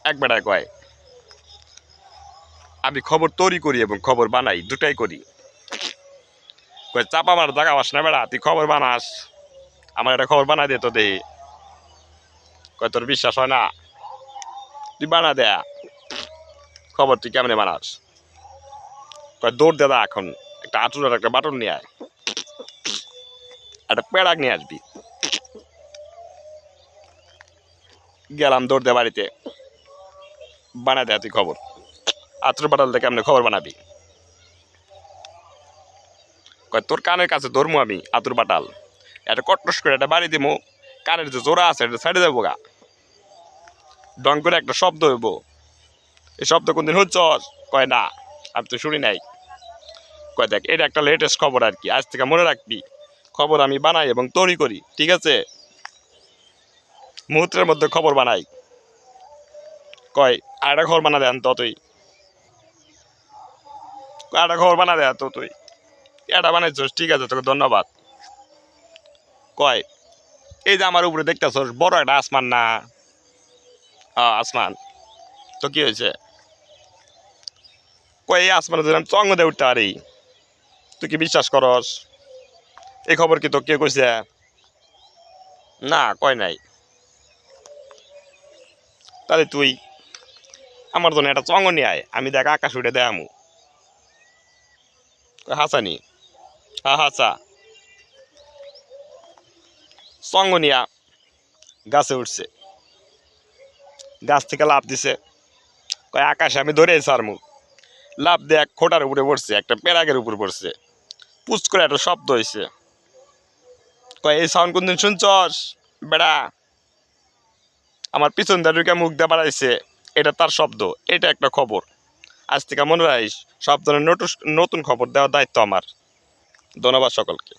এক বেটায় কয় আমি খবর তৈরি করি এবং খবর বানাই, দুটাই করি। কয় চাপা মার জাগা পাস না বেড়া, তুই খবর বানাস, আমার একটা খবর বানাই দে তো দে। কয় তোর বিশ্বাস হয় না, তুই বানা দে খবর, তুই কেমনে বানাস? কয় দৌড় দাদা, এখন একটা আঁচুরের একটা বাটন নিয়ে আয়, একটা পেড়াক নিয়ে আসবি। গেলাম দৌড় দে বাড়িতে, বানাই দে তুই খবর, আঁচুর বাটাল দিয়ে কেমনে খবর বানাবি? কয় তোর কানের কাছে ধরমু আমি আতুর বাটাল, একটা কট্টস করে একটা বাড়ি দিমু, কানের যে জোড়া আছে এটা সাইডে যাবো গা, ডং করে একটা শব্দ হইব, এই শব্দ কোনদিন হচ্ছে? কয় না, আমি তো শুনি নাই। কয় দেখ, এটা একটা লেটেস্ট খবর আর কি, আজ থেকে মনে রাখবি, খবর আমি বানাই এবং তৈরি করি, ঠিক আছে? মুহূর্তের মধ্যে খবর বানাই। কয় আর একটা খবর বানা দেন তো তুই, আর একটা খবর বানা দেন তো তুই, এটা বানাইছস ঠিক আছে, তোকে ধন্যবাদ। কয় এই যে আমার উপরে দেখতেছস বড় একটা আসমান না? হ্যাঁ আসমান। তো কি হয়েছে? কয় এই আসমানে যদি আমি চঙ্গ দিয়ে উঠতে পারি, তুই কি বিশ্বাস করস? এই খবর কি তো কে কইছে? না, কয় নাই। তাহলে তুই আমার জন্য একটা চঙ্গ নিয়ে আয়, আমি দেখ আকাশ উঠে দেয়ামু। হাসানি, হ্যাঁ হাসা। চঙ্গ নিয়া গাছে উঠছে, গাছ থেকে লাফ দিছে, কয় আকাশে আমি ধরে ছাড়মু। লাফ দিয়ে এক খোটার উপরে পড়ছে, একটা পেরাকের উপর পড়ছে, পুচ করে একটা শব্দ হয়েছে। কয় এই সাউন্ড কোনদিন শুনছস বেড়া? আমার পিছন দিয়ে ঢুকে মুখ দিয়ে বাড়াইছে, এটা তার শব্দ, এটা একটা খবর। আজ থেকে মনে রাখিস, সব ধরনের নতুন খবর দেওয়ার দায়িত্ব আমার। ধন্যবাদ সকলকে।